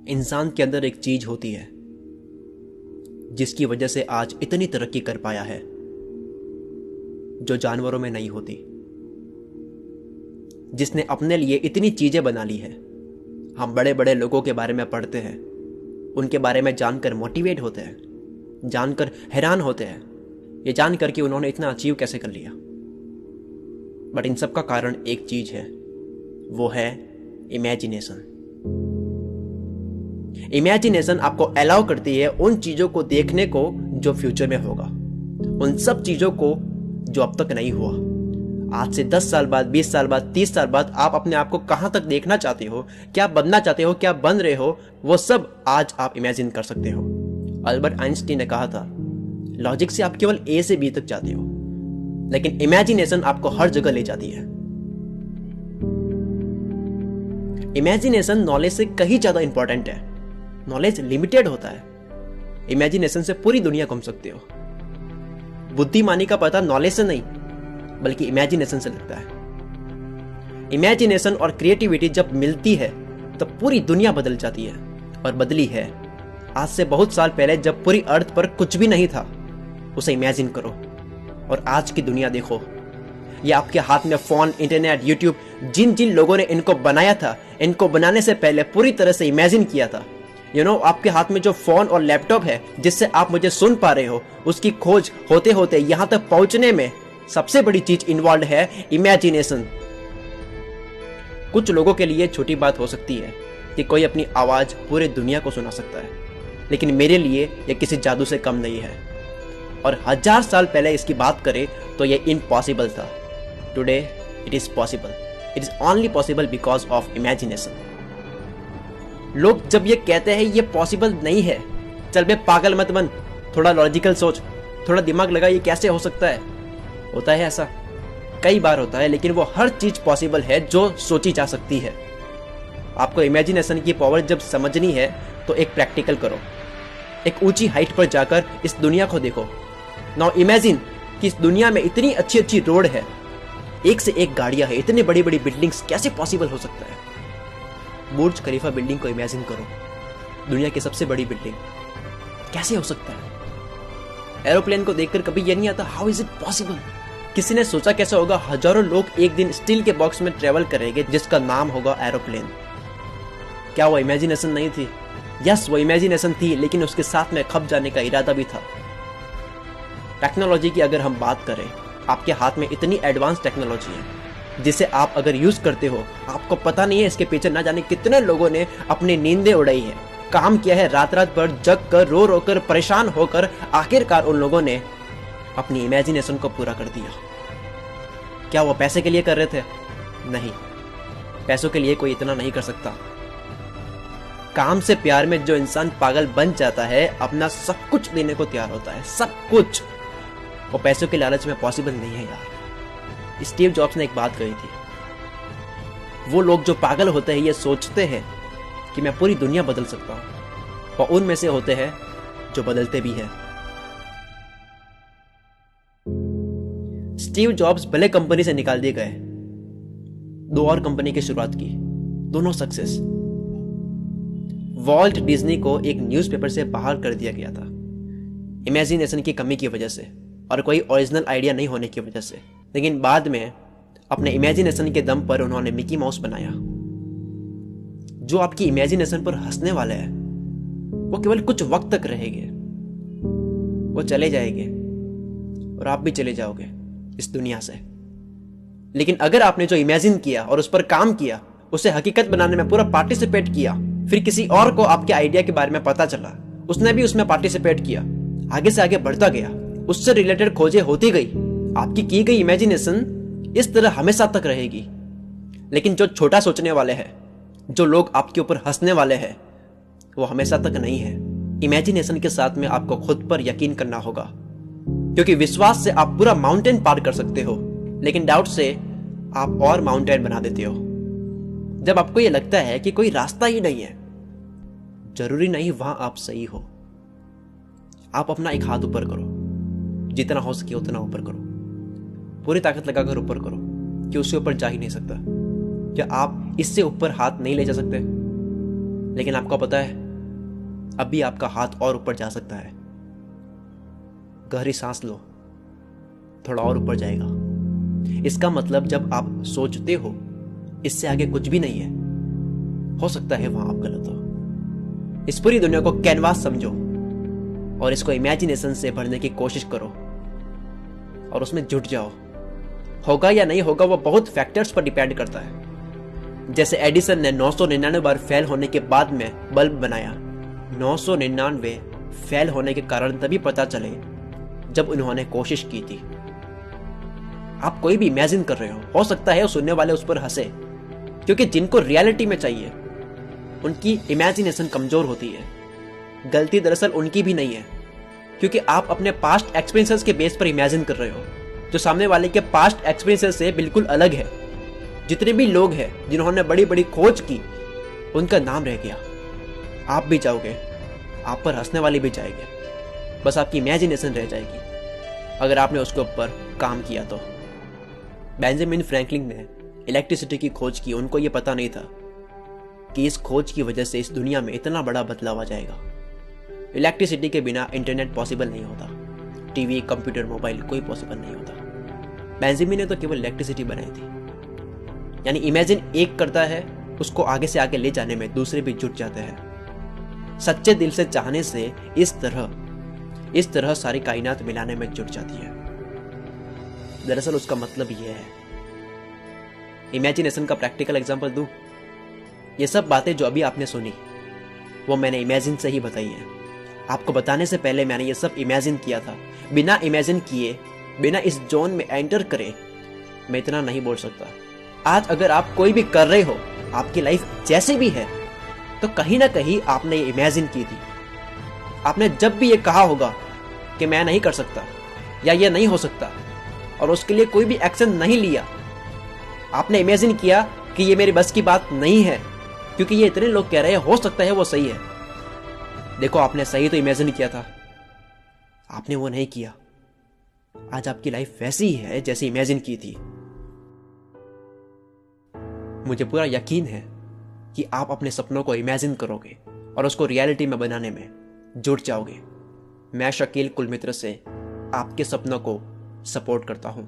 इंसान के अंदर एक चीज होती है जिसकी वजह से आज इतनी तरक्की कर पाया है, जो जानवरों में नहीं होती। जिसने अपने लिए इतनी चीजें बना ली है। हम बड़े बड़े लोगों के बारे में पढ़ते हैं, उनके बारे में जानकर मोटिवेट होते हैं, जानकर हैरान होते हैं, ये जानकर कि उन्होंने इतना अचीव कैसे कर लिया। बट इन सब का कारण एक चीज है, वो है इमेजिनेशन। इमेजिनेशन आपको अलाउ करती है उन चीजों को देखने को जो फ्यूचर में होगा, उन सब चीजों को जो अब तक नहीं हुआ। आज से 10 साल बाद, 20 साल बाद, 30 साल बाद आप अपने आप को कहां तक देखना चाहते हो, क्या बनना चाहते हो, क्या बन रहे हो, वो सब आज आप इमेजिन कर सकते हो। अल्बर्ट आइंस्टीन ने कहा था, लॉजिक से आप केवल ए से बी तक जाते हो, लेकिन इमेजिनेशन आपको हर जगह ले जाती है। इमेजिनेशन नॉलेज से कहीं ज्यादा इंपॉर्टेंट है। नॉलेज लिमिटेड होता है, इमेजिनेशन से पूरी दुनिया घूम सकते हो। बुद्धिमानी का पता नॉलेज से नहीं बल्कि इमेजिनेशन से लगता है। इमेजिनेशन और क्रिएटिविटी जब मिलती है तब पूरी दुनिया बदल जाती है, और बदली है। आज से बहुत साल पहले जब पूरी अर्थ पर कुछ भी नहीं था, उसे इमेजिन करो और आज की दुनिया देखो। ये आपके हाथ में फोन, इंटरनेट, यूट्यूब, जिन जिन लोगों ने इनको बनाया था, इनको बनाने से पहले पूरी तरह से इमेजिन किया था। आपके हाथ में जो फोन और लैपटॉप है जिससे आप मुझे सुन पा रहे हो, उसकी खोज होते होते यहां तक पहुंचने में सबसे बड़ी चीज इन्वॉल्व है इमेजिनेशन। कुछ लोगों के लिए छोटी बात हो सकती है कि कोई अपनी आवाज पूरे दुनिया को सुना सकता है, लेकिन मेरे लिए यह किसी जादू से कम नहीं है। और 1000 साल पहले इसकी बात करें तो यह इम्पॉसिबल था। Today it is possible. It is only possible because of imagination. लोग जब ये कहते हैं ये पॉसिबल नहीं है, चल बे पागल मत बन, थोड़ा लॉजिकल सोच, थोड़ा दिमाग लगा, ये कैसे हो सकता है। होता है ऐसा, कई बार होता है, लेकिन वो हर चीज पॉसिबल है जो सोची जा सकती है। आपको इमेजिनेशन की पावर जब समझनी है तो एक प्रैक्टिकल करो, एक ऊंची हाइट पर जाकर इस दुनिया को देखो। नाउ इमेजिन कि इस दुनिया में इतनी अच्छी अच्छी रोड है, एक से एक गाड़ियां है, इतनी बड़ी बड़ी बिल्डिंग्स, कैसे पॉसिबल हो सकता है। बुर्ज खलीफा बिल्डिंग को इमेजिन करो, दुनिया की सबसे बड़ी बिल्डिंग, कैसे हो सकता है। एरोप्लेन को देखकर कभी यह नहीं आता हाउ इज इट पॉसिबल। किसी ने सोचा कैसे होगा हजारों लोग एक दिन स्टील के बॉक्स में ट्रेवल करेंगे जिसका नाम होगा एरोप्लेन। क्या वो इमेजिनेशन नहीं थी? यस, वो इमेजिनेशन थी, लेकिन उसके साथ में खप जाने का इरादा भी था। टेक्नोलॉजी की अगर हम बात करें, आपके हाथ में इतनी एडवांस टेक्नोलॉजी है जिसे आप अगर यूज करते हो, आपको पता नहीं है इसके पीछे ना जाने कितने लोगों ने अपनी नींदें उड़ाई है, काम किया है, रात रात भर जग कर, रो रो कर, परेशान होकर, आखिरकार उन लोगों ने अपनी इमेजिनेशन को पूरा कर दिया। क्या वो पैसे के लिए कर रहे थे? नहीं, पैसों के लिए कोई इतना नहीं कर सकता। काम से प्यार में जो इंसान पागल बन जाता है, अपना सब कुछ देने को तैयार होता है, सब कुछ, वो पैसों के लालच में पॉसिबल नहीं है यार। स्टीव जॉब्स ने एक बात कही थी, वो लोग जो पागल होते हैं ये सोचते हैं कि मैं पूरी दुनिया बदल सकता हूं, और उनमें से होते हैं जो बदलते भी हैं। स्टीव जॉब्स भले कंपनी से निकाल दिए गए, 2 और कंपनी की शुरुआत की, दोनों सक्सेस। वॉल्ट डिज्नी को एक न्यूज़पेपर से बाहर कर दिया गया था, इमेजिनेशन की कमी की वजह से और कोई ओरिजिनल आइडिया नहीं होने की वजह से। लेकिन बाद में अपने इमेजिनेशन के दम पर उन्होंने मिकी माउस बनाया। जो आपकी इमेजिनेशन पर हंसने वाले हैं वो केवल कुछ वक्त तक रहेंगे, वो चले जाएंगे और आप भी चले जाओगे इस दुनिया से। लेकिन अगर आपने जो इमेजिन किया और उस पर काम किया, उसे हकीकत बनाने में पूरा पार्टिसिपेट किया, फिर किसी और को आपके आइडिया के बारे में पता चला, उसने भी उसमें पार्टिसिपेट किया, आगे से आगे बढ़ता गया, उससे रिलेटेड खोजें होती गई, आपकी की गई इमेजिनेशन इस तरह हमेशा तक रहेगी। लेकिन जो छोटा सोचने वाले हैं, जो लोग आपके ऊपर हंसने वाले हैं, वो हमेशा तक नहीं है। इमेजिनेशन के साथ में आपको खुद पर यकीन करना होगा, क्योंकि विश्वास से आप पूरा माउंटेन पार कर सकते हो, लेकिन डाउट से आप और माउंटेन बना देते हो। जब आपको यह लगता है कि कोई रास्ता ही नहीं है, जरूरी नहीं वहां आप सही हो। आप अपना एक हाथ ऊपर करो, जितना हो सके उतना ऊपर करो, पूरी ताकत लगाकर ऊपर करो कि उससे ऊपर जा ही नहीं सकता। क्या आप इससे ऊपर हाथ नहीं ले जा सकते? लेकिन आपको पता है, अभी आपका हाथ और ऊपर जा सकता है। गहरी सांस लो, थोड़ा और ऊपर जाएगा। इसका मतलब जब आप सोचते हो इससे आगे कुछ भी नहीं है, हो सकता है वहां आप गलत हो। इस पूरी दुनिया को कैनवास समझो और इसको इमेजिनेशन से भरने की कोशिश करो और उसमें जुट जाओ। होगा या नहीं होगा वो बहुत फैक्टर्स पर डिपेंड करता है। जैसे एडिसन ने 999 बार फेल होने के बाद में बल्ब बनाया। 999 फेल होने के कारण तभी पता चले जब उन्होंने कोशिश की थी। आप कोई भी इमेजिन कर रहे हो सकता है सुनने वाले उस पर हंसे, क्योंकि जिनको रियलिटी में चाहिए उनकी इमेजिनेशन कमजोर होती है। गलती दरअसल उनकी भी नहीं है, क्योंकि आप अपने पास्ट एक्सपीरियंसेस के बेस पर इमेजिन कर रहे हो, जो सामने वाले के पास्ट एक्सपीरियंसेस से बिल्कुल अलग है। जितने भी लोग हैं जिन्होंने बड़ी बड़ी खोज की, उनका नाम रह गया। आप भी जाओगे, आप पर हंसने वाले भी जाएंगे, बस आपकी इमेजिनेशन रह जाएगी अगर आपने उसके ऊपर काम किया तो। बेंजामिन फ्रैंकलिन ने इलेक्ट्रिसिटी की खोज की। उनको यह पता नहीं था कि इस खोज की वजह से इस दुनिया में इतना बड़ा बदलाव आ जाएगा। इलेक्ट्रिसिटी के बिना इंटरनेट पॉसिबल नहीं होता, टीवी, कंप्यूटर, मोबाइल कोई पॉसिबल नहीं होता। बेंजामिन ने तो केवल इलेक्ट्रिसिटी बनाई थी। यानी इमेजिन एक करता है, उसको आगे से आगे ले जाने में दूसरे भी जुट जाते हैं। सच्चे दिल से चाहने से इस तरह सारी कायनात मिलाने में जुट जाती है। दरअसल उसका मतलब यह है। इमेजिनेशन का प्रैक्टिकल एग्जांपल दूं? ये सब बातें जो अभी आपने सुनी वो मैंने इमेजिन से ही बताई है। आपको बताने से पहले मैंने ये सब इमेजिन किया था। बिना इमेजिन किए, बिना इस जोन में एंटर करे मैं इतना नहीं बोल सकता। आज अगर आप कोई भी कर रहे हो, आपकी लाइफ जैसी भी है, तो कहीं ना कहीं आपने ये इमेजिन की थी। आपने जब भी ये कहा होगा कि मैं नहीं कर सकता या ये नहीं हो सकता, और उसके लिए कोई भी एक्शन नहीं लिया, आपने इमेजिन किया कि ये मेरी बस की बात नहीं है, क्योंकि ये इतने लोग कह रहे हैं, हो सकता है वो सही है। देखो, आपने सही तो इमेजिन किया था, आपने वो नहीं किया। आज आपकी लाइफ वैसी ही है जैसी इमेजिन की थी। मुझे पूरा यकीन है कि आप अपने सपनों को इमेजिन करोगे और उसको रियलिटी में बनाने में जुट जाओगे। मैं शकील कुलमित्र से आपके सपनों को सपोर्ट करता हूं।